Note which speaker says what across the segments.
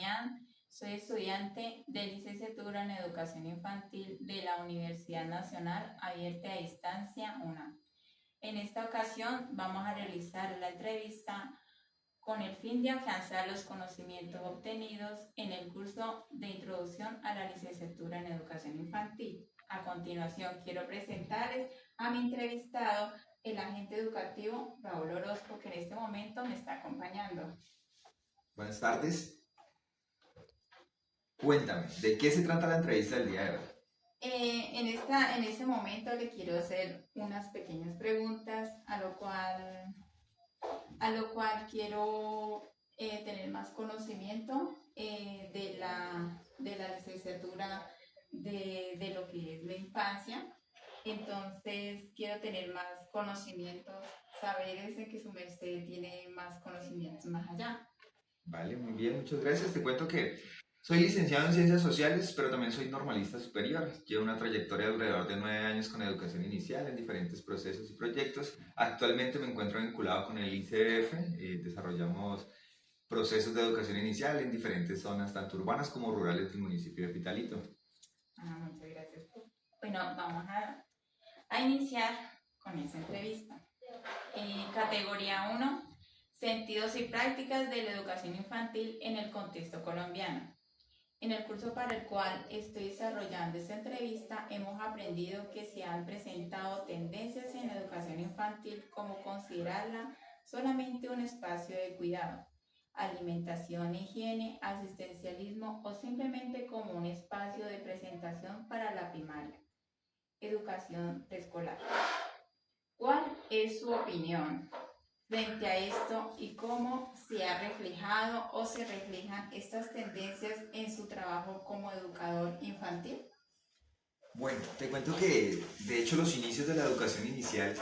Speaker 1: Damián, soy estudiante de licenciatura en Educación Infantil de la Universidad Nacional Abierta a Distancia, UNAM. En esta ocasión vamos a realizar la entrevista con el fin de afianzar los conocimientos obtenidos en el curso de Introducción a la Licenciatura en Educación Infantil. A continuación, quiero presentarles a mi entrevistado, el agente educativo Raúl Orozco, que en este momento me está acompañando.
Speaker 2: Buenas tardes. Cuéntame, ¿de qué se trata la entrevista del día de hoy?
Speaker 1: En este momento le quiero hacer unas pequeñas preguntas, a lo cual quiero tener más conocimiento de la licenciatura de lo que es la infancia. Entonces quiero tener más conocimientos, saber ese que su merced tiene más conocimientos más allá.
Speaker 2: Vale, muy bien, muchas gracias. Te cuento que soy licenciado en Ciencias Sociales, pero también soy normalista superior. Llevo una trayectoria de alrededor de 9 años con educación inicial en diferentes procesos y proyectos. Actualmente me encuentro vinculado con el ICF. Desarrollamos procesos de educación inicial en diferentes zonas, tanto urbanas como rurales del municipio de Pitalito.
Speaker 1: Muchas gracias. Bueno, vamos a iniciar con esa entrevista. Categoría 1. Sentidos y prácticas de la educación infantil en el contexto colombiano. En el curso para el cual estoy desarrollando esta entrevista, hemos aprendido que se han presentado tendencias en la educación infantil como considerarla solamente un espacio de cuidado, alimentación, higiene, asistencialismo o simplemente como un espacio de presentación para la primaria, educación preescolar. ¿Cuál es su opinión frente a esto y cómo se ha reflejado o se reflejan estas tendencias en su trabajo como educador infantil?
Speaker 2: Bueno, te cuento que de hecho los inicios de la educación inicial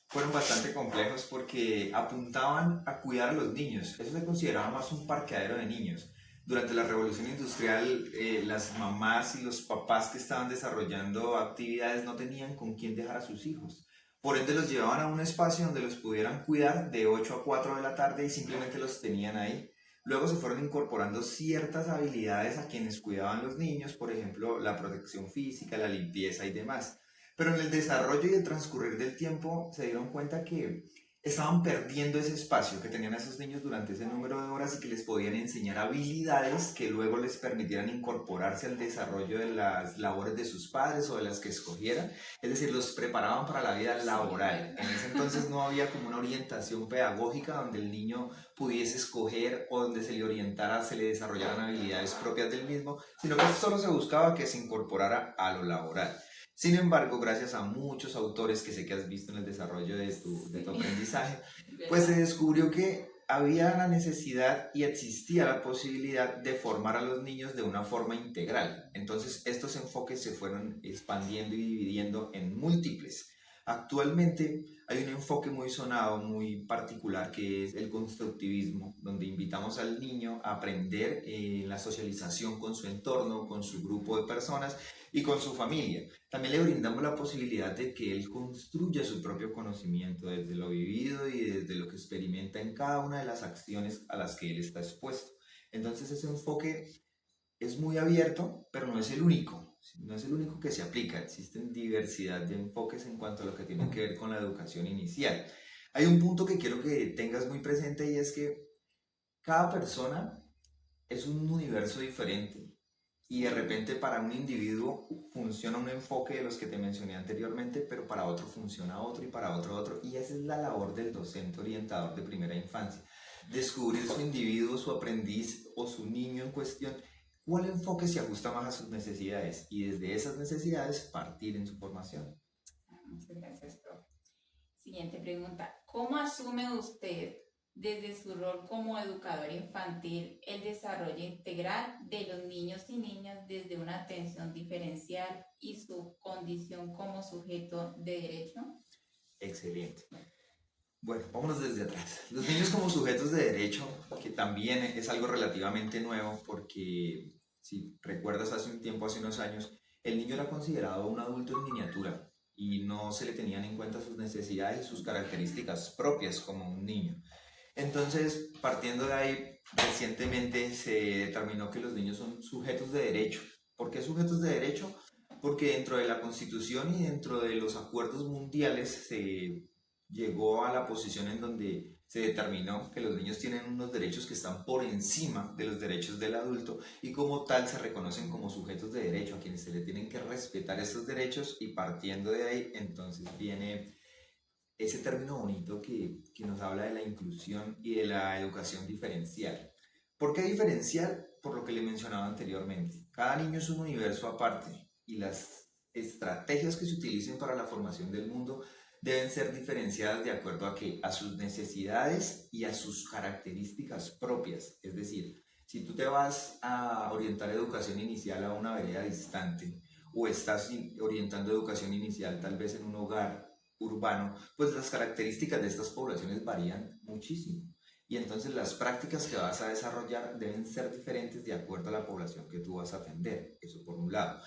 Speaker 2: fueron bastante complejos porque apuntaban a cuidar a los niños. Eso se consideraba más un parqueadero de niños. Durante la revolución industrial, las mamás y los papás que estaban desarrollando actividades no tenían con quién dejar a sus hijos. Por ende los llevaban a un espacio donde los pudieran cuidar de 8 a 4 de la tarde y simplemente los tenían ahí. Luego se fueron incorporando ciertas habilidades a quienes cuidaban los niños, por ejemplo, la protección física, la limpieza y demás. Pero en el desarrollo y el transcurrir del tiempo se dieron cuenta que estaban perdiendo ese espacio que tenían esos niños durante ese número de horas y que les podían enseñar habilidades que luego les permitieran incorporarse al desarrollo de las labores de sus padres o de las que escogieran. Es decir, los preparaban para la vida laboral. En ese entonces no había como una orientación pedagógica donde el niño pudiese escoger o donde se le orientara, se le desarrollaran habilidades propias del mismo, sino que solo se buscaba que se incorporara a lo laboral. Sin embargo, gracias a muchos autores que sé que has visto en el desarrollo de tu aprendizaje, pues se descubrió que había la necesidad y existía la posibilidad de formar a los niños de una forma integral. Entonces, estos enfoques se fueron expandiendo y dividiendo en múltiples. Actualmente hay un enfoque muy sonado, muy particular, que es el constructivismo, donde invitamos al niño a aprender la socialización con su entorno, con su grupo de personas y con su familia. También le brindamos la posibilidad de que él construya su propio conocimiento desde lo vivido y desde lo que experimenta en cada una de las acciones a las que él está expuesto. Entonces ese enfoque es muy abierto, pero no es el único. No es el único que se aplica. Existen diversidad de enfoques en cuanto a lo que tiene que ver con la educación inicial. Hay un punto que quiero que tengas muy presente y es que cada persona es un universo diferente. Y de repente para un individuo funciona un enfoque de los que te mencioné anteriormente, pero para otro funciona otro y para otro. Y esa es la labor del docente orientador de primera infancia. Descubrir su individuo, su aprendiz o su niño en cuestión, cuál enfoque se ajusta más a sus necesidades y desde esas necesidades partir en su formación.
Speaker 1: Muchas gracias, profe. Siguiente pregunta. ¿Cómo asume usted desde su rol como educador infantil el desarrollo integral de los niños y niñas desde una atención diferencial y su condición como sujeto de derecho?
Speaker 2: Excelente. Bueno, vámonos desde atrás. Los niños como sujetos de derecho, que también es algo relativamente nuevo, porque si recuerdas hace un tiempo, hace unos años, el niño era considerado un adulto en miniatura y no se le tenían en cuenta sus necesidades y sus características propias como un niño. Entonces, partiendo de ahí, recientemente se determinó que los niños son sujetos de derecho. ¿Por qué sujetos de derecho? Porque dentro de la Constitución y dentro de los acuerdos mundiales se llegó a la posición en donde se determinó que los niños tienen unos derechos que están por encima de los derechos del adulto y como tal se reconocen como sujetos de derecho a quienes se le tienen que respetar estos derechos y partiendo de ahí entonces viene ese término bonito que nos habla de la inclusión y de la educación diferencial. ¿Por qué diferencial? Por lo que le mencionaba anteriormente. Cada niño es un universo aparte y las estrategias que se utilicen para la formación del mundo deben ser diferenciadas de acuerdo a que a sus necesidades y a sus características propias. Es decir, si tú te vas a orientar educación inicial a una vereda distante o estás orientando educación inicial tal vez en un hogar urbano, pues las características de estas poblaciones varían muchísimo. Y entonces las prácticas que vas a desarrollar deben ser diferentes de acuerdo a la población que tú vas a atender. Eso por un lado.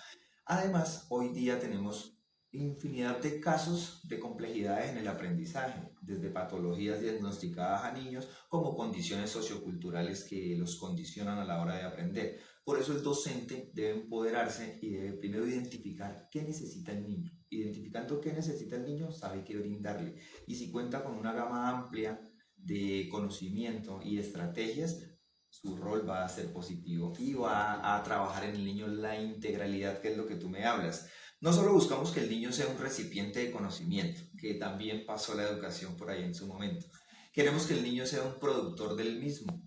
Speaker 2: Además, hoy día tenemos infinidad de casos de complejidades en el aprendizaje, desde patologías diagnosticadas a niños como condiciones socioculturales que los condicionan a la hora de aprender. Por eso el docente debe empoderarse y debe primero identificar qué necesita el niño. Identificando qué necesita el niño, sabe qué brindarle. Y si cuenta con una gama amplia de conocimiento y estrategias, su rol va a ser positivo y va a trabajar en el niño la integralidad, que es lo que tú me hablas. No solo buscamos que el niño sea un recipiente de conocimiento, que también pasó la educación por ahí en su momento. Queremos que el niño sea un productor del mismo.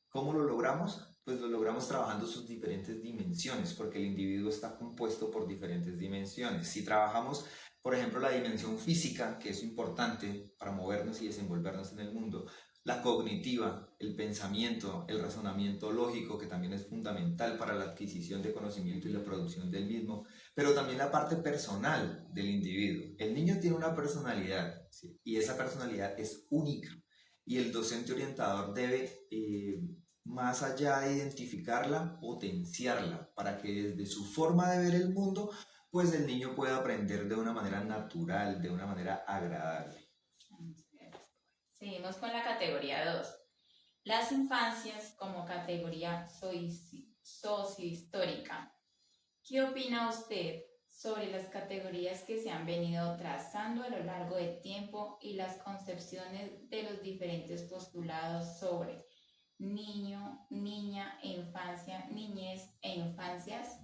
Speaker 2: ¿Cómo lo logramos? Pues lo logramos trabajando sus diferentes dimensiones, porque el individuo está compuesto por diferentes dimensiones. Si trabajamos, por ejemplo, la dimensión física, que es importante para movernos y desenvolvernos en el mundo, la cognitiva, el pensamiento, el razonamiento lógico, que también es fundamental para la adquisición de conocimiento y la producción del mismo, pero también la parte personal del individuo. El niño tiene una personalidad, ¿sí? Y esa personalidad es única y el docente orientador debe, más allá de identificarla, potenciarla para que desde su forma de ver el mundo, pues el niño pueda aprender de una manera natural, de una manera agradable.
Speaker 1: Seguimos con la categoría 2. Las infancias como categoría sociohistórica. ¿Qué opina usted sobre las categorías que se han venido trazando a lo largo del tiempo y las concepciones de los diferentes postulados sobre niño, niña e infancia, niñez e infancias?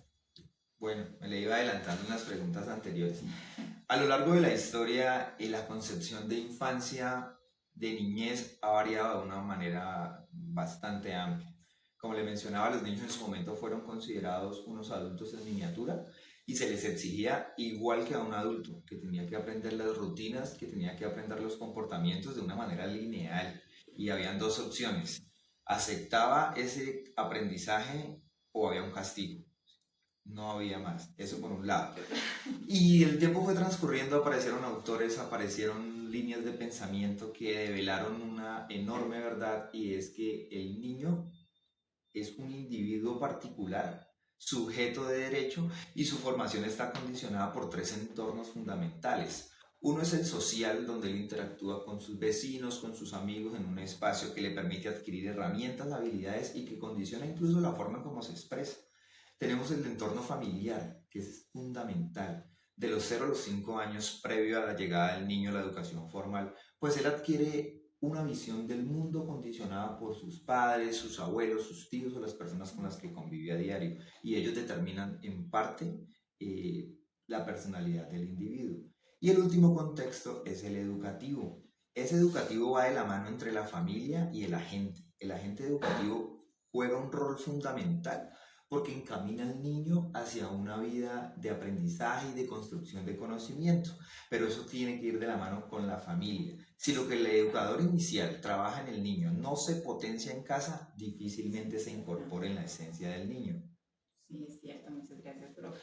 Speaker 2: Bueno, me le iba adelantando en las preguntas anteriores. A lo largo de la historia, la concepción de infancia, de niñez, ha variado de una manera bastante amplia. Como le mencionaba, los niños en su momento fueron considerados unos adultos en miniatura y se les exigía igual que a un adulto, que tenía que aprender las rutinas, que tenía que aprender los comportamientos de una manera lineal. Y habían dos opciones: aceptaba ese aprendizaje o había un castigo. No había más, eso por un lado. Y el tiempo fue transcurriendo, aparecieron autores, aparecieron líneas de pensamiento que develaron una enorme verdad y es que el niño es un individuo particular, sujeto de derecho y su formación está condicionada por tres entornos fundamentales. Uno es el social, donde él interactúa con sus vecinos, con sus amigos en un espacio que le permite adquirir herramientas, habilidades y que condiciona incluso la forma en cómo se expresa. Tenemos el entorno familiar, que es fundamental. De los 0 a los 5 años, previo a la llegada del niño a la educación formal, pues él adquiere una visión del mundo condicionada por sus padres, sus abuelos, sus tíos o las personas con las que convive a diario. Y ellos determinan en parte la personalidad del individuo. Y el último contexto es el educativo. Ese educativo va de la mano entre la familia y el agente. El agente educativo juega un rol fundamental porque encamina al niño hacia una vida de aprendizaje y de construcción de conocimiento, pero eso tiene que ir de la mano con la familia. Si lo que el educador inicial trabaja en el niño no se potencia en casa, difícilmente se incorpora en la esencia del niño.
Speaker 1: Sí, es cierto, muchas gracias, profe.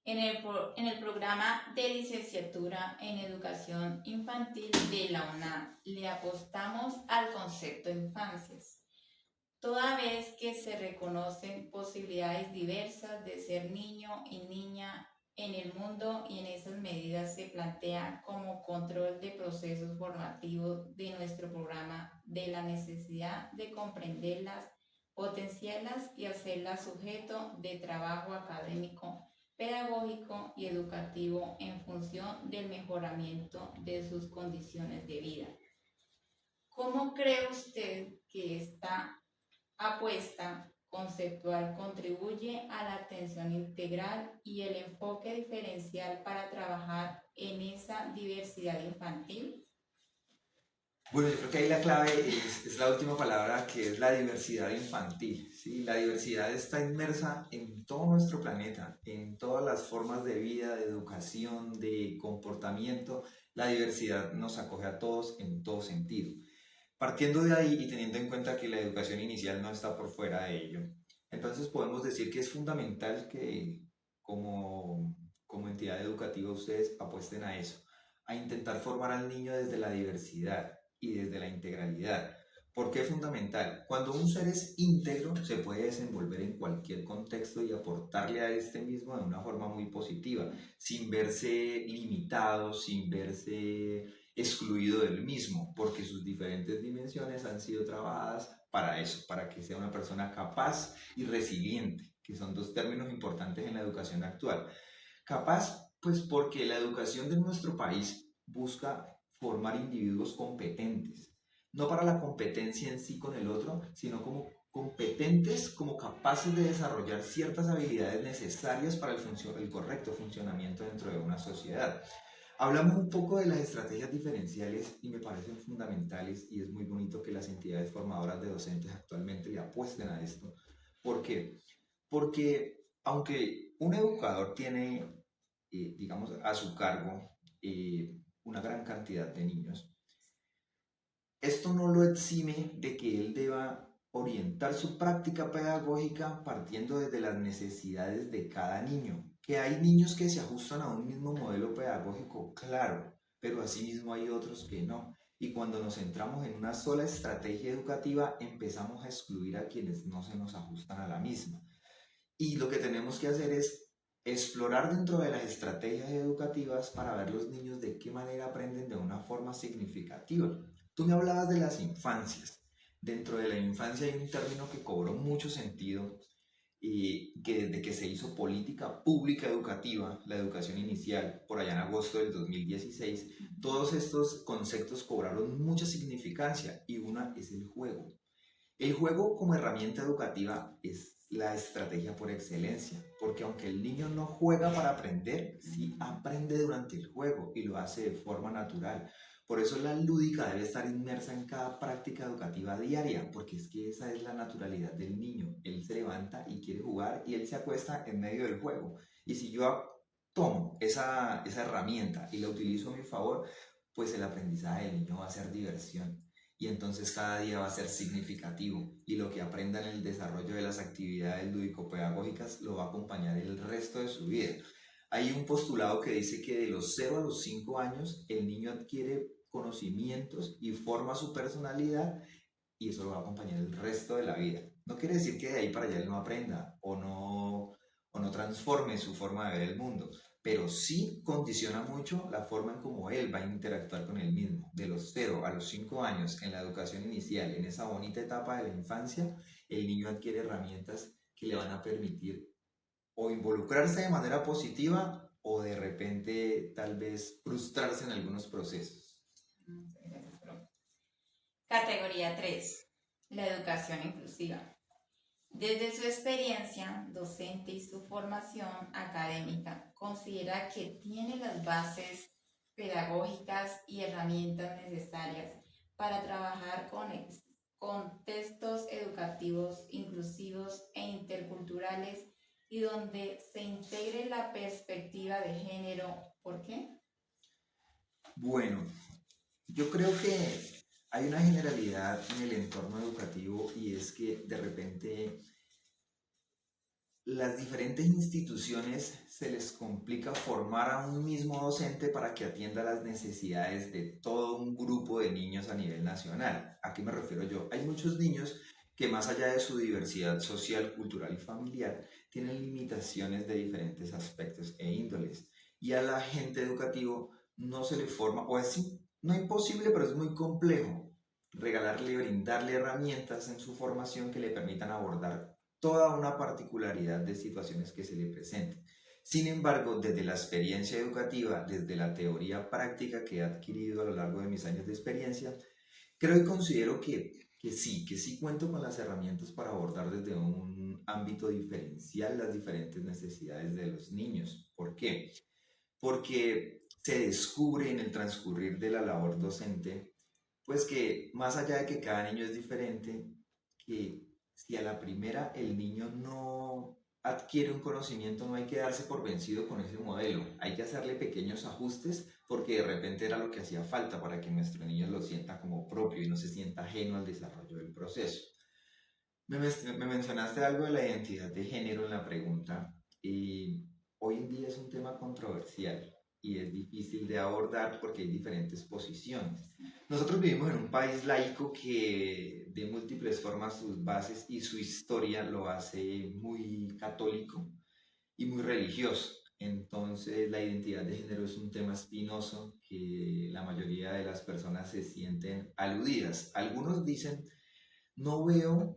Speaker 1: En el programa de licenciatura en educación infantil de la UNAM le apostamos al concepto de infancias, toda vez que se reconocen posibilidades diversas de ser niño y niña en el mundo y en esas medidas se plantea como control de procesos formativos de nuestro programa de la necesidad de comprenderlas, potenciarlas y hacerlas sujeto de trabajo académico, pedagógico y educativo en función del mejoramiento de sus condiciones de vida. ¿Cómo cree usted que esta apuesta conceptual contribuye a la atención integral y el enfoque diferencial para trabajar en esa diversidad infantil?
Speaker 2: Bueno, yo creo que ahí la clave es la última palabra, que es la diversidad infantil, ¿sí? La diversidad está inmersa en todo nuestro planeta, en todas las formas de vida, de educación, de comportamiento. La diversidad nos acoge a todos en todo sentido. Partiendo de ahí y teniendo en cuenta que la educación inicial no está por fuera de ello, entonces podemos decir que es fundamental que como entidad educativa ustedes apuesten a eso, a intentar formar al niño desde la diversidad y desde la integralidad. ¿Por qué es fundamental? Cuando un ser es íntegro, se puede desenvolver en cualquier contexto y aportarle a este mismo de una forma muy positiva, sin verse limitado, sin verse excluido del mismo, porque sus diferentes dimensiones han sido trabajadas para eso, para que sea una persona capaz y resiliente, que son dos términos importantes en la educación actual. Capaz, pues porque la educación de nuestro país busca formar individuos competentes, no para la competencia en sí con el otro, sino como competentes, como capaces de desarrollar ciertas habilidades necesarias para el correcto funcionamiento dentro de una sociedad. Hablamos un poco de las estrategias diferenciales y me parecen fundamentales y es muy bonito que las entidades formadoras de docentes actualmente le apuesten a esto. ¿Por qué? Porque aunque un educador tiene, digamos, a su cargo una gran cantidad de niños, esto no lo exime de que él deba orientar su práctica pedagógica partiendo desde las necesidades de cada niño. Que hay niños que se ajustan a un mismo modelo pedagógico, claro, pero asimismo hay otros que no. Y cuando nos centramos en una sola estrategia educativa, empezamos a excluir a quienes no se nos ajustan a la misma. Y lo que tenemos que hacer es explorar dentro de las estrategias educativas para ver los niños de qué manera aprenden de una forma significativa. Tú me hablabas de las infancias. Dentro de la infancia hay un término que cobró mucho sentido y que desde que se hizo política pública educativa, la educación inicial, por allá en agosto del 2016, todos estos conceptos cobraron mucha significancia y una es el juego. El juego como herramienta educativa es la estrategia por excelencia, porque aunque el niño no juega para aprender, sí aprende durante el juego y lo hace de forma natural. Por eso la lúdica debe estar inmersa en cada práctica educativa diaria, porque es que esa es la naturalidad del niño. Él se levanta y quiere jugar y él se acuesta en medio del juego. Y si yo tomo esa herramienta y la utilizo a mi favor, pues el aprendizaje del niño va a ser diversión y entonces cada día va a ser significativo y lo que aprenda en el desarrollo de las actividades lúdico-pedagógicas lo va a acompañar el resto de su vida. Hay un postulado que dice que de los 0 a los 5 años el niño adquiere conocimientos y forma su personalidad y eso lo va a acompañar el resto de la vida. No quiere decir que de ahí para allá él no aprenda o no transforme su forma de ver el mundo, pero sí condiciona mucho la forma en cómo él va a interactuar con el mismo. De los 0 a los 5 años en la educación inicial, en esa bonita etapa de la infancia, el niño adquiere herramientas que le van a permitir o involucrarse de manera positiva o de repente tal vez frustrarse en algunos procesos.
Speaker 1: Gracias, profe. Categoría 3. La educación inclusiva. Desde su experiencia docente y su formación académica, considera que tiene las bases pedagógicas y herramientas necesarias para trabajar con contextos educativos inclusivos e interculturales y donde se integre la perspectiva de género. ¿Por qué?
Speaker 2: Bueno, yo creo que hay una generalidad en el entorno educativo y es que de repente las diferentes instituciones se les complica formar a un mismo docente para que atienda las necesidades de todo un grupo de niños a nivel nacional. ¿A qué me refiero yo? Hay muchos niños que más allá de su diversidad social, cultural y familiar, tienen limitaciones de diferentes aspectos e índoles. Y al agente educativo no se le forma, o es no imposible, pero es muy complejo regalarle, brindarle herramientas en su formación que le permitan abordar toda una particularidad de situaciones que se le presenten. Sin embargo, desde la experiencia educativa, desde la teoría práctica que he adquirido a lo largo de mis años de experiencia, creo y considero que sí cuento con las herramientas para abordar desde un ámbito diferencial las diferentes necesidades de los niños. ¿Por qué? Porque se descubre en el transcurrir de la labor docente, pues que más allá de que cada niño es diferente, que si a la primera el niño no adquiere un conocimiento, no hay que darse por vencido con ese modelo, hay que hacerle pequeños ajustes porque de repente era lo que hacía falta para que nuestro niño lo sienta como propio y no se sienta ajeno al desarrollo del proceso. Me mencionaste algo de la identidad de género en la pregunta y hoy en día es un tema controversial y es difícil de abordar porque hay diferentes posiciones. Nosotros vivimos en un país laico que de múltiples formas sus bases y su historia lo hace muy católico y muy religioso. Entonces la identidad de género es un tema espinoso que la mayoría de las personas se sienten aludidas. Algunos dicen, no veo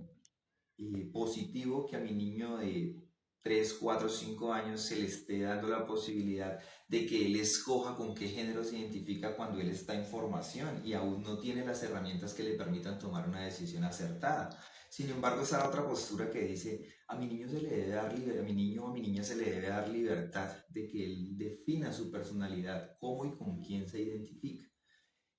Speaker 2: positivo que a mi niño de 3 4 5 años se le esté dando la posibilidad de que él escoja con qué género se identifica cuando él está en formación y aún no tiene las herramientas que le permitan tomar una decisión acertada. Sin embargo, está la otra postura que dice, a mi niño se le debe dar a mi niño o a mi niña se le debe dar libertad de que él defina su personalidad, cómo y con quién se identifica.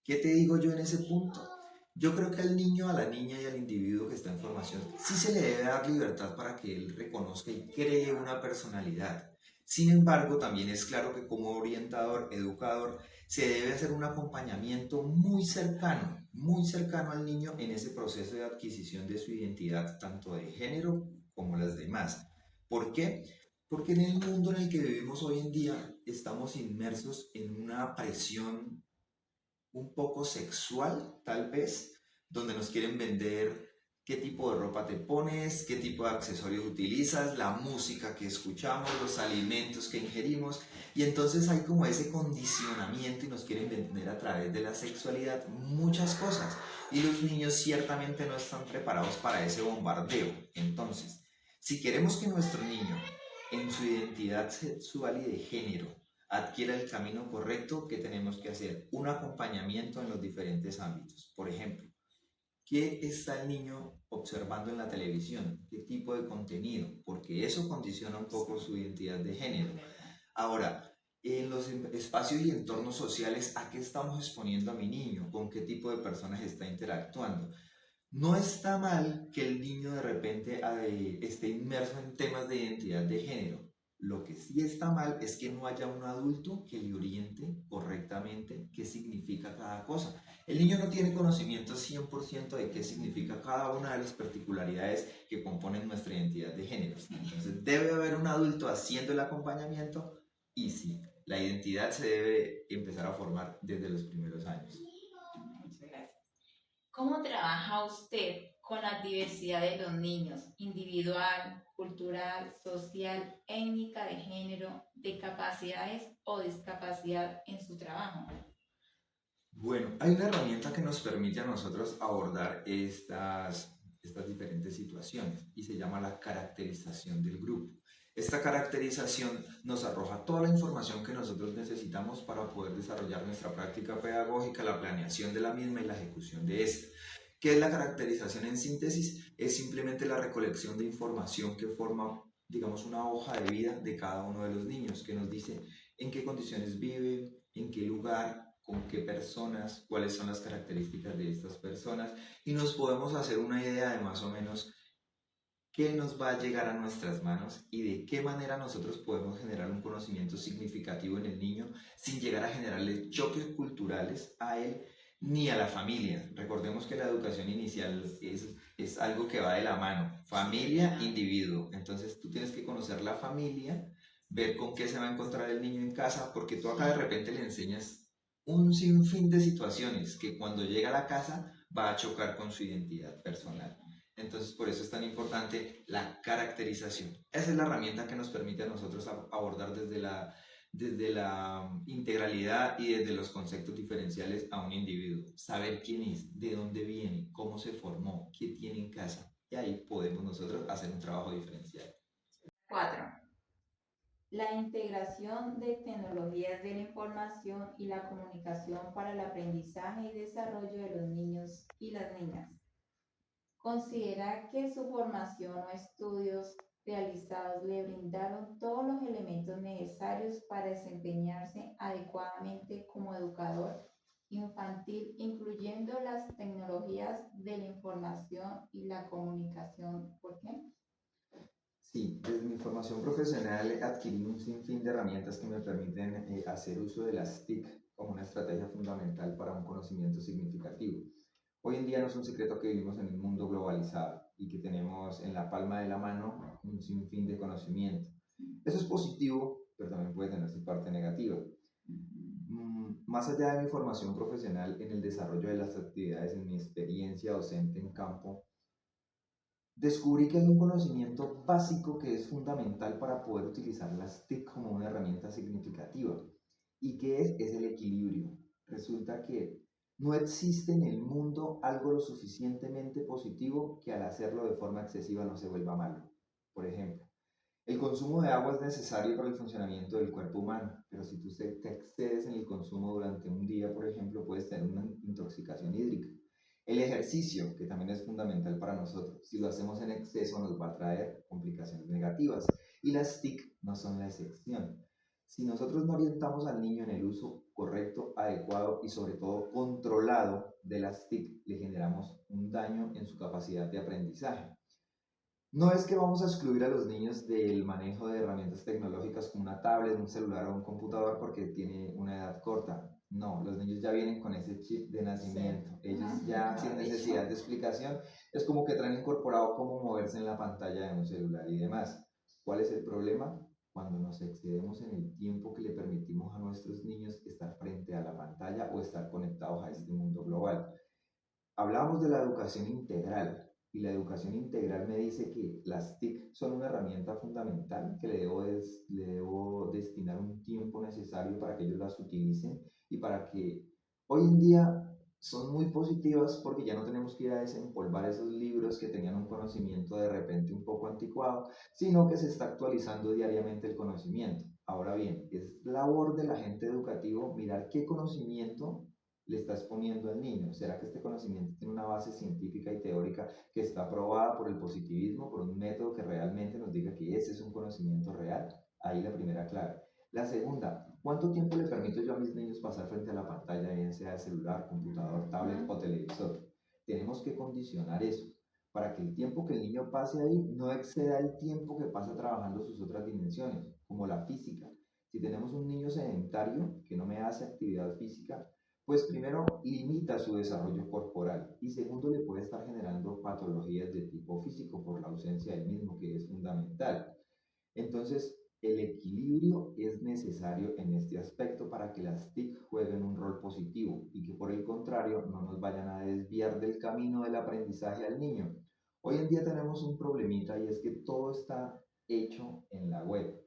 Speaker 2: ¿Qué te digo yo en ese punto? Yo creo que al niño, a la niña y al individuo que está en formación sí se le debe dar libertad para que él reconozca y cree una personalidad. Sin embargo, también es claro que como orientador, educador, se debe hacer un acompañamiento muy cercano al niño en ese proceso de adquisición de su identidad, tanto de género como las demás. ¿Por qué? Porque en el mundo en el que vivimos hoy en día estamos inmersos en una presión un poco sexual, tal vez, donde nos quieren vender qué tipo de ropa te pones, qué tipo de accesorios utilizas, la música que escuchamos, los alimentos que ingerimos, y entonces hay como ese condicionamiento y nos quieren vender a través de la sexualidad muchas cosas, y los niños ciertamente no están preparados para ese bombardeo. Entonces, si queremos que nuestro niño, en su identidad sexual y de género, adquiera el camino correcto, ¿qué tenemos que hacer? Un acompañamiento en los diferentes ámbitos. Por ejemplo, ¿qué está el niño observando en la televisión? ¿Qué tipo de contenido? Porque eso condiciona un poco su identidad de género. Ahora, en los espacios y entornos sociales, ¿a qué estamos exponiendo a mi niño? ¿Con qué tipo de personas está interactuando? No está mal que el niño de repente esté inmerso en temas de identidad de género. Lo que sí está mal es que no haya un adulto que le oriente correctamente qué significa cada cosa. El niño no tiene conocimiento 100% de qué significa cada una de las particularidades que componen nuestra identidad de género. Entonces debe haber un adulto haciendo el acompañamiento y sí, la identidad se debe empezar a formar desde los primeros años.
Speaker 1: Muchas gracias. ¿Cómo trabaja usted con la diversidad de los niños, individual, cultural, social, étnica, de género, de capacidades o discapacidad en su trabajo?
Speaker 2: Bueno, hay una herramienta que nos permite a nosotros abordar estas diferentes situaciones y se llama la caracterización del grupo. Esta caracterización nos arroja toda la información que nosotros necesitamos para poder desarrollar nuestra práctica pedagógica, la planeación de la misma y la ejecución de esta. ¿Qué es la caracterización en síntesis? Es simplemente la recolección de información que forma, digamos, una hoja de vida de cada uno de los niños, que nos dice en qué condiciones vive, en qué lugar, con qué personas, cuáles son las características de estas personas, y nos podemos hacer una idea de más o menos qué nos va a llegar a nuestras manos y de qué manera nosotros podemos generar un conocimiento significativo en el niño sin llegar a generarle choques culturales a él ni a la familia. Recordemos que la educación inicial es algo que va de la mano, familia, individuo. Entonces tú tienes que conocer la familia, ver con qué se va a encontrar el niño en casa, porque tú acá de repente le enseñas un sinfín de situaciones que cuando llega a la casa va a chocar con su identidad personal. Entonces, por eso es tan importante la caracterización. Esa es la herramienta que nos permite a nosotros abordar desde la integralidad y desde los conceptos diferenciales a un individuo. Saber quién es, de dónde viene, cómo se formó, qué tiene en casa. Y ahí podemos nosotros hacer un trabajo diferencial.
Speaker 1: 4. La integración de tecnologías de la información y la comunicación para el aprendizaje y desarrollo de los niños y las niñas. Considera que su formación o estudios realizados le brindaron todos los elementos necesarios para desempeñarse adecuadamente como educador infantil, incluyendo las tecnologías de la información y la comunicación. ¿Por qué?
Speaker 2: Sí, desde mi formación profesional adquirí un sinfín de herramientas que me permiten hacer uso de las TIC como una estrategia fundamental para un conocimiento significativo. Hoy en día no es un secreto que vivimos en un mundo globalizado y que tenemos en la palma de la mano un sinfín de conocimiento. Eso es positivo, pero también puede tener su parte negativa. Más allá de mi formación profesional en el desarrollo de las actividades, en mi experiencia docente en campo, descubrí que hay un conocimiento básico que es fundamental para poder utilizar las TIC como una herramienta significativa. ¿Y qué es? Es el equilibrio. Resulta que no existe en el mundo algo lo suficientemente positivo que al hacerlo de forma excesiva no se vuelva malo. Por ejemplo, el consumo de agua es necesario para el funcionamiento del cuerpo humano, pero si tú te excedes en el consumo durante un día, por ejemplo, puedes tener una intoxicación hídrica. El ejercicio, que también es fundamental para nosotros, si lo hacemos en exceso nos va a traer complicaciones negativas y las TIC no son la excepción. Si nosotros no orientamos al niño en el uso correcto, adecuado y sobre todo controlado de las TIC, le generamos un daño en su capacidad de aprendizaje. No es que vamos a excluir a los niños del manejo de herramientas tecnológicas como una tablet, un celular o un computador porque tiene una edad corta. No, los niños ya vienen con ese chip de nacimiento. Sí. Ellos ya sin necesidad de explicación, es como que traen incorporado cómo moverse en la pantalla de un celular y demás. ¿Cuál es el problema? Cuando nos excedemos en el tiempo que le permitimos a nuestros niños estar frente a la pantalla o estar conectados a este mundo global. Hablamos de la educación integral y la educación integral me dice que las TIC son una herramienta fundamental que le debo destinar un tiempo necesario para que ellos las utilicen y para que hoy en día son muy positivas porque ya no tenemos que ir a desempolvar esos libros que tenían un conocimiento de repente un poco anticuado, sino que se está actualizando diariamente el conocimiento. Ahora bien, es labor del agente educativo mirar qué conocimiento le está exponiendo al niño. ¿Será que este conocimiento tiene una base científica y teórica que está aprobada por el positivismo, por un método que realmente nos diga que ese es un conocimiento real? Ahí la primera clave. La segunda, ¿cuánto tiempo le permito yo a mis niños pasar frente a la pantalla, bien sea celular, computador, tablet o televisor? Tenemos que condicionar eso para que el tiempo que el niño pase ahí no exceda el tiempo que pasa trabajando sus otras dimensiones, como la física. Si tenemos un niño sedentario que no me hace actividad física, pues primero limita su desarrollo corporal y segundo le puede estar generando patologías de tipo físico por la ausencia del mismo, que es fundamental. Entonces, el equilibrio es necesario en este aspecto para que las TIC jueguen un rol positivo y que por el contrario no nos vayan a desviar del camino del aprendizaje al niño. Hoy en día tenemos un problemita y es que todo está hecho en la web.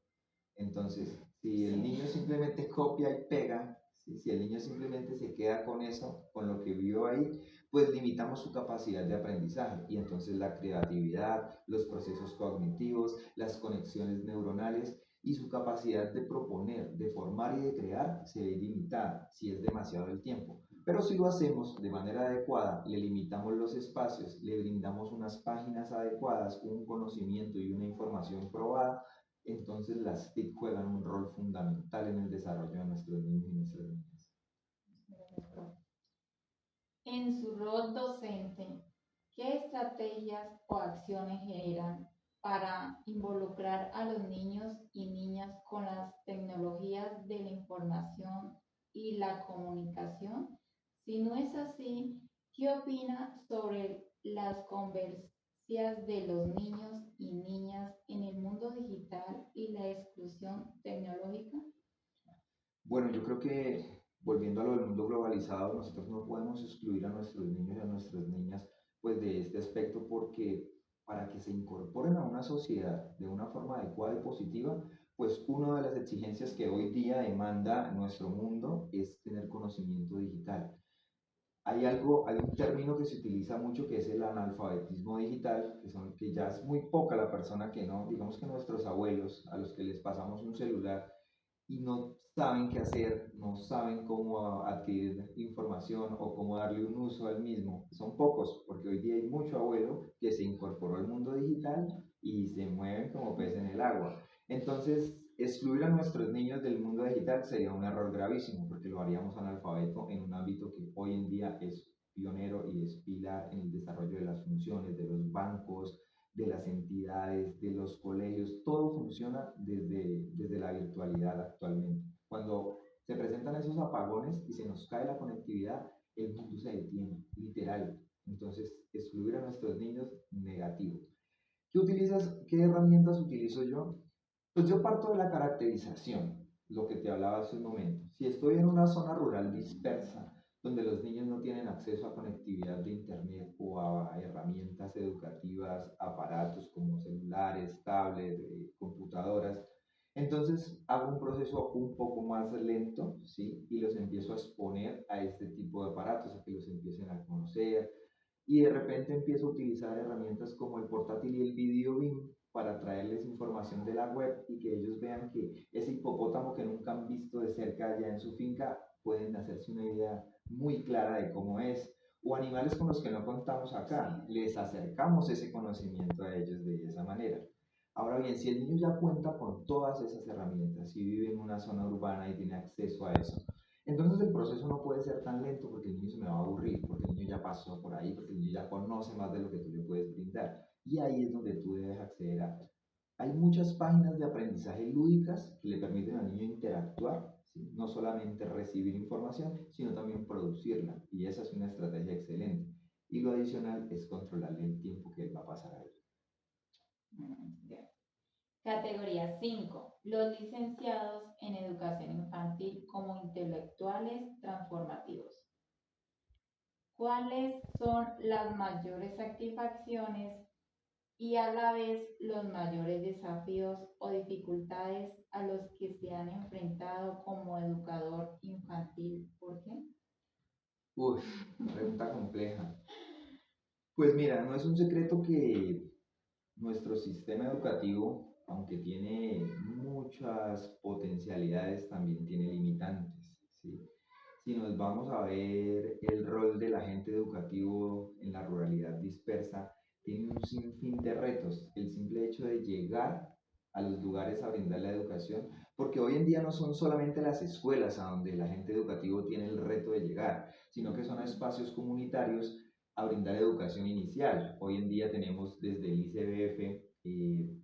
Speaker 2: Entonces, si el niño simplemente copia y pega, si el niño simplemente se queda con eso, con lo que vio ahí, pues limitamos su capacidad de aprendizaje y entonces la creatividad, los procesos cognitivos, las conexiones neuronales y su capacidad de proponer, de formar y de crear se ve limitada si es demasiado el tiempo. Pero si lo hacemos de manera adecuada, le limitamos los espacios, le brindamos unas páginas adecuadas, un conocimiento y una información probada, entonces las TIC juegan un rol fundamental en el desarrollo de nuestros niños y nuestras niñas.
Speaker 1: En su rol docente, ¿qué estrategias o acciones generan para involucrar a los niños y niñas con las tecnologías de la información y la comunicación? Si no es así, ¿qué opina sobre las conversaciones de los niños y niñas en el mundo digital y la exclusión tecnológica?
Speaker 2: Bueno, yo creo que volviendo a lo del mundo globalizado, nosotros no podemos excluir a nuestros niños y a nuestras niñas,
Speaker 3: pues de este aspecto porque para que se incorporen a una sociedad de una forma adecuada y positiva, pues una de las exigencias que hoy día demanda nuestro mundo es tener conocimiento digital. Hay un término que se utiliza mucho que es el analfabetismo digital, que ya es muy poca la persona que no, digamos que nuestros abuelos, a los que les pasamos un celular y no saben qué hacer, no saben cómo adquirir información o cómo darle un uso al mismo. Son pocos, porque hoy día hay mucho abuelo que se incorporó al mundo digital y se mueven como pez en el agua. Entonces, excluir a nuestros niños del mundo digital sería un error gravísimo, porque lo haríamos analfabeto en un ámbito que hoy en día es pionero y es pilar en el desarrollo de las funciones de los bancos, de las entidades, de los colegios, todo funciona desde la virtualidad actualmente. Cuando se presentan esos apagones y se nos cae la conectividad, el mundo se detiene, literal. Entonces, excluir a nuestros niños, negativo. ¿Qué herramientas utilizo yo? Pues yo parto de la caracterización, lo que te hablaba hace un momento. Si estoy en una zona rural dispersa, donde los niños no tienen acceso a conectividad de internet o a herramientas educativas, aparatos como celulares, tablets, computadoras, entonces hago un proceso un poco más lento, ¿sí? Y los empiezo a exponer a este tipo de aparatos, a que los empiecen a conocer, y de repente empiezo a utilizar herramientas como el portátil y el video BIM para traerles información de la web y que ellos vean que ese hipopótamo que nunca han visto de cerca allá en su finca pueden hacerse una idea muy clara de cómo es. O animales con los que no contamos acá, les acercamos ese conocimiento a ellos de esa manera. Ahora bien, si el niño ya cuenta con todas esas herramientas, si vive en una zona urbana y tiene acceso a eso, entonces el proceso no puede ser tan lento porque el niño se me va a aburrir, porque el niño ya pasó por ahí, porque el niño ya conoce más de lo que tú le puedes brindar. Y ahí es donde tú debes acceder a. Hay muchas páginas de aprendizaje lúdicas que le permiten al niño interactuar, ¿sí? No solamente recibir información, sino también producirla. Y esa es una estrategia excelente. Y lo adicional es controlarle el tiempo que él va a pasar ahí.
Speaker 1: Categoría 5. Los licenciados en educación infantil como intelectuales transformativos. ¿Cuáles son las mayores satisfacciones y a la vez los mayores desafíos o dificultades a los que se han enfrentado como educador infantil? ¿Por qué?
Speaker 3: Uf, pregunta compleja. Pues mira, no es un secreto que nuestro sistema educativo, aunque tiene muchas potencialidades, también tiene limitantes, ¿sí? Si nos vamos a ver el rol del agente educativo en la ruralidad dispersa, tiene un sinfín de retos. El simple hecho de llegar a los lugares a brindar la educación, porque hoy en día no son solamente las escuelas a donde el agente educativo tiene el reto de llegar, sino que son espacios comunitarios a brindar educación inicial. Hoy en día tenemos desde el ICBF, el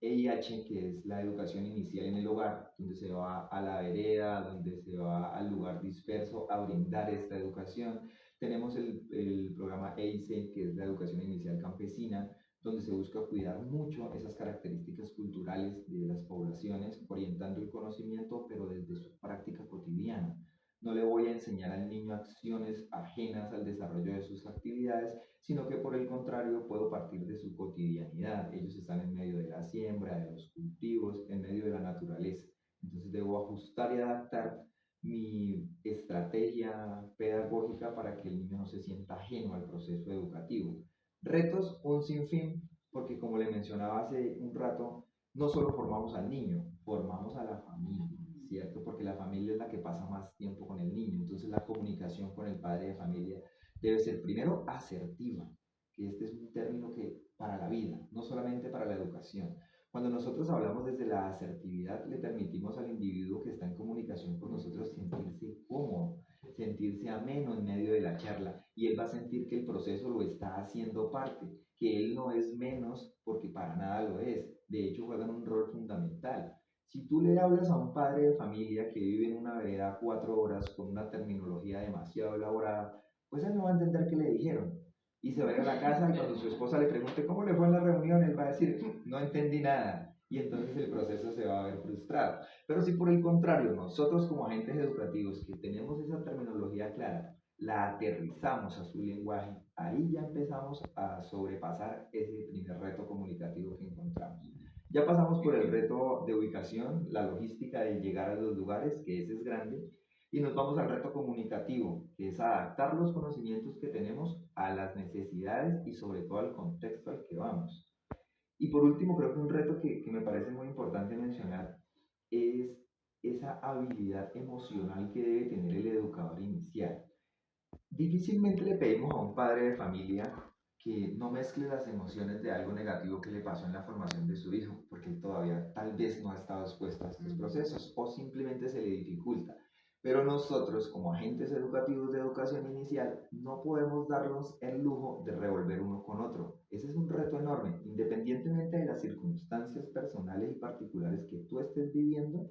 Speaker 3: EIH, que es la educación inicial en el hogar, donde se va a la vereda, donde se va al lugar disperso a brindar esta educación. Tenemos el programa EICE, que es la educación inicial campesina, donde se busca cuidar mucho esas características culturales de las poblaciones, orientando el conocimiento, pero desde su práctica cotidiana. No le voy a enseñar al niño acciones ajenas al desarrollo de sus actividades, sino que por el contrario puedo partir de su cotidianidad. Ellos están en medio de la siembra, de los cultivos, en medio de la naturaleza. Entonces debo ajustar y adaptar mi estrategia pedagógica para que el niño no se sienta ajeno al proceso educativo. Retos, un sinfín, porque como le mencionaba hace un rato, no solo formamos al niño, formamos a la familia, ¿cierto? Porque la familia es la que pasa más tiempo con el niño, entonces la comunicación con el padre de familia debe ser primero asertiva, que este es un término que para la vida, no solamente para la educación. Cuando nosotros hablamos desde la asertividad, le permitimos al individuo que está en comunicación con nosotros sentirse cómodo, sentirse ameno en medio de la charla y él va a sentir que el proceso lo está haciendo parte, que él no es menos porque para nada lo es, de hecho juegan un rol fundamental. Si tú le hablas a un padre de familia que vive en una vereda 4 horas con una terminología demasiado elaborada, pues él no va a entender qué le dijeron. Y se va a ir a la casa y cuando su esposa le pregunte cómo le fue en la reunión, él va a decir, no entendí nada. Y entonces el proceso se va a ver frustrado. Pero si por el contrario, nosotros como agentes educativos que tenemos esa terminología clara, la aterrizamos a su lenguaje, ahí ya empezamos a sobrepasar ese primer reto comunicativo que encontramos. Ya pasamos por el reto de ubicación, la logística de llegar a los lugares, que ese es grande, y nos vamos al reto comunicativo, que es adaptar los conocimientos que tenemos a las necesidades y sobre todo al contexto al que vamos. Y por último, creo que un reto que me parece muy importante mencionar es esa habilidad emocional que debe tener el educador inicial. Difícilmente le pedimos a un padre de familia que no mezcle las emociones de algo negativo que le pasó en la formación de su hijo, porque él todavía tal vez no ha estado expuesto a estos procesos o simplemente se le dificulta. Pero nosotros, como agentes educativos de educación inicial, no podemos darnos el lujo de revolver uno con otro. Ese es un reto enorme, independientemente de las circunstancias personales y particulares que tú estés viviendo.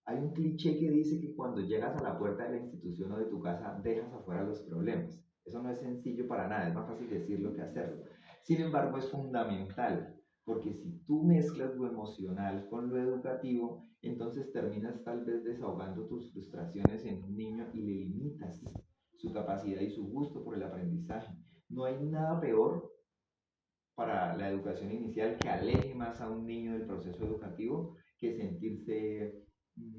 Speaker 3: Hay un cliché que dice que cuando llegas a la puerta de la institución o de tu casa dejas afuera los problemas. Eso no es sencillo para nada, es más fácil decirlo que hacerlo. Sin embargo, es fundamental, porque si tú mezclas lo emocional con lo educativo, entonces terminas tal vez desahogando tus frustraciones en un niño y le limitas su capacidad y su gusto por el aprendizaje. No hay nada peor para la educación inicial que aleje más a un niño del proceso educativo que sentirse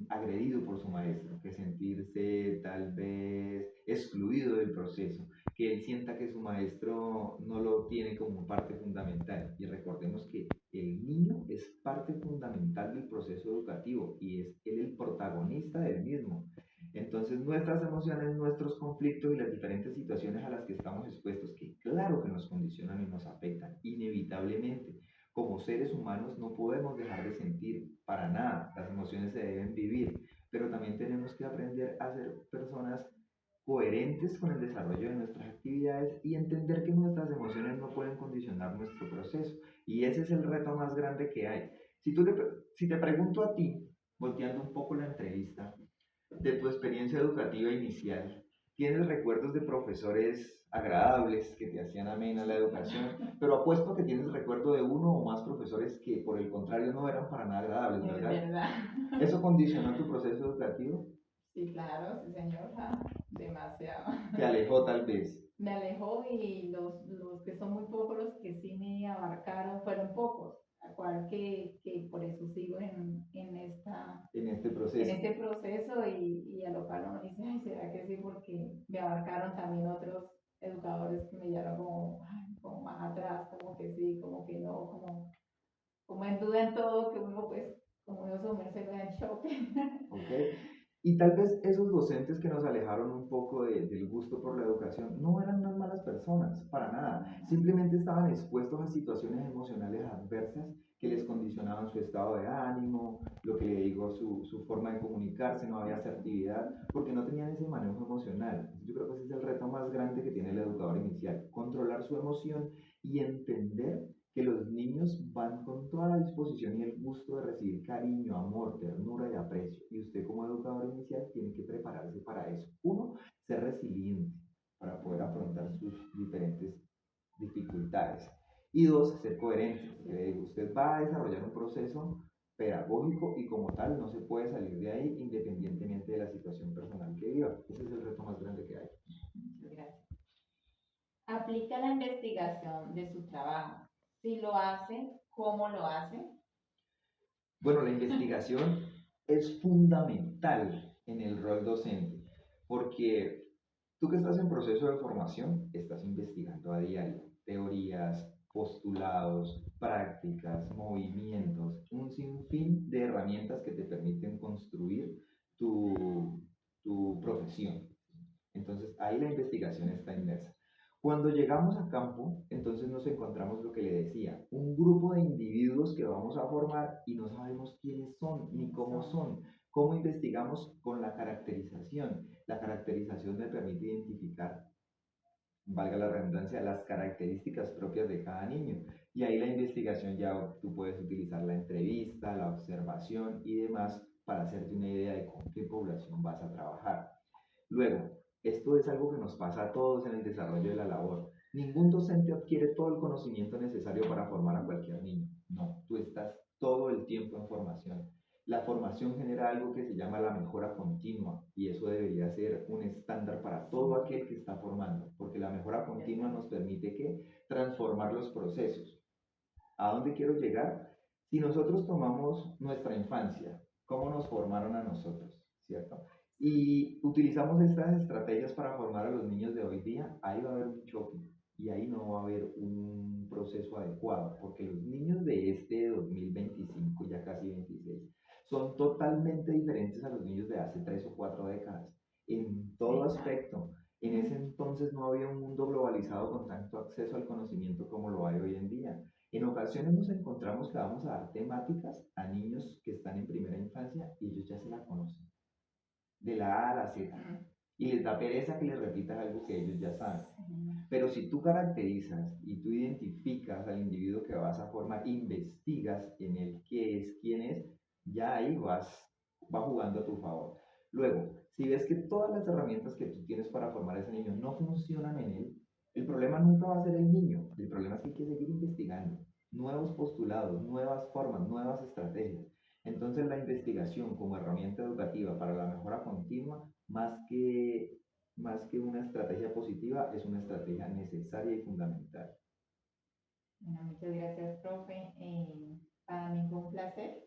Speaker 3: agredido por su maestro, que sentirse tal vez excluido del proceso, que él sienta que su maestro no lo tiene como parte fundamental. Y recordemos que el niño es parte fundamental del proceso educativo y es él el protagonista del mismo. Entonces nuestras emociones, nuestros conflictos y las diferentes situaciones a las que estamos expuestos, que claro que nos condicionan y nos afectan, inevitablemente, como seres humanos no podemos dejar de sentir para nada, las emociones se deben vivir, pero también tenemos que aprender a ser personas coherentes con el desarrollo de nuestras actividades y entender que nuestras emociones no pueden condicionar nuestro proceso. Y ese es el reto más grande que hay. Si te pregunto a ti, volteando un poco la entrevista, de tu experiencia educativa inicial, ¿tienes recuerdos de profesores agradables que te hacían amena la educación? Pero apuesto que tienes recuerdo de uno o más profesores que por el contrario no eran para nada agradables,
Speaker 1: Es
Speaker 3: ¿verdad?
Speaker 1: verdad.
Speaker 3: ¿Eso condicionó tu proceso educativo?
Speaker 1: Sí, claro, sí, señor. Demasiado.
Speaker 3: ¿Te alejó tal vez?
Speaker 1: Me alejó y los que son muy pocos, los que sí me abarcaron, fueron pocos. Al cual que por eso sigo
Speaker 3: En este
Speaker 1: en
Speaker 3: proceso?
Speaker 1: este proceso y a lo cual uno dice, ay, ¿será que sí? Porque me abarcaron también otros educadores que me llevaron como, ay, como más atrás, como que sí, como que no, como en duda en todo, que uno pues, como uno sumerse en shock.
Speaker 3: ¿Ok? Y tal vez esos docentes que nos alejaron un poco del gusto por la educación no eran unas malas personas, para nada. Simplemente estaban expuestos a situaciones emocionales adversas que les condicionaban su estado de ánimo, lo que le digo, su forma de comunicarse, no había asertividad, porque no tenían ese manejo emocional. Yo creo que ese es el reto más grande que tiene el educador inicial, controlar su emoción y entender que los niños van con toda la disposición y el gusto de recibir cariño, amor, ternura y aprecio. Y usted como educador inicial tiene que prepararse para eso. Uno, ser resiliente para poder afrontar sus diferentes dificultades. Y dos, ser coherente. Porque le digo, usted va a desarrollar un proceso pedagógico y como tal no se puede salir de ahí independientemente de la situación personal que viva. Ese es el reto más grande que hay.
Speaker 1: Gracias. Aplica la investigación de su trabajo. Si lo hace, ¿cómo lo hace?
Speaker 3: Bueno, la investigación es fundamental en el rol docente, porque tú que estás en proceso de formación, estás investigando a diario teorías, postulados, prácticas, movimientos, un sinfín de herramientas que te permiten construir tu profesión. Entonces ahí la investigación está inmersa. Cuando llegamos a campo, entonces nos encontramos lo que le decía, un grupo de individuos que vamos a formar y no sabemos quiénes son ni cómo son. ¿Cómo investigamos? Con la caracterización. La caracterización me permite identificar, valga la redundancia, las características propias de cada niño. Y ahí la investigación ya tú puedes utilizar la entrevista, la observación y demás para hacerte una idea de con qué población vas a trabajar. Luego, esto es algo que nos pasa a todos en el desarrollo de la labor. Ningún docente adquiere todo el conocimiento necesario para formar a cualquier niño. No, tú estás todo el tiempo en formación. La formación genera algo que se llama la mejora continua y eso debería ser un estándar para todo aquel que está formando, porque la mejora continua nos permite que transformar los procesos. ¿A dónde quiero llegar? Si nosotros tomamos nuestra infancia, cómo nos formaron a nosotros, ¿cierto? Y utilizamos estas estrategias para formar a los niños de hoy día, ahí va a haber un choque y ahí no va a haber un proceso adecuado, porque los niños de este 2025, ya casi 26, son totalmente diferentes a los niños de hace 3 o 4 décadas, en todo aspecto. En ese entonces no había un mundo globalizado con tanto acceso al conocimiento como lo hay hoy en día. En ocasiones nos encontramos que vamos a dar temáticas a niños que están en primera infancia y ellos ya se la conocen, de la A a la Z, y les da pereza que les repitas algo que ellos ya saben. Pero si tú caracterizas y tú identificas al individuo que vas a formar, investigas en él qué es, quién es, ya ahí va jugando a tu favor. Luego, si ves que todas las herramientas que tú tienes para formar a ese niño no funcionan en él, el problema nunca va a ser el niño, el problema es que hay que seguir investigando nuevos postulados, nuevas formas, nuevas estrategias. Entonces la investigación como herramienta educativa para la mejora continua, más que una estrategia positiva, es una estrategia necesaria y fundamental.
Speaker 1: Bueno, muchas gracias, profe. Para mí fue un placer,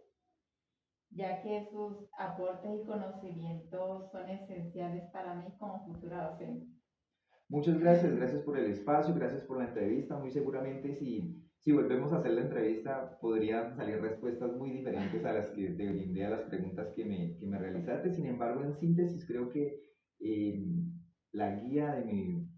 Speaker 1: ya que sus aportes y conocimientos son esenciales para mí como futura docente.
Speaker 3: Muchas gracias por el espacio, gracias por la entrevista. Muy seguramente si volvemos a hacer la entrevista podrían salir respuestas muy diferentes a las que te brindé a las preguntas que me realizaste. Sin embargo, en síntesis, creo que eh, la guía de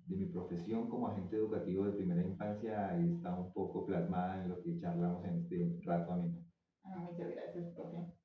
Speaker 3: mi profesión como agente educativo de primera infancia está un poco plasmada en lo que charlamos en este rato, amigo.
Speaker 1: Muchas gracias, profe.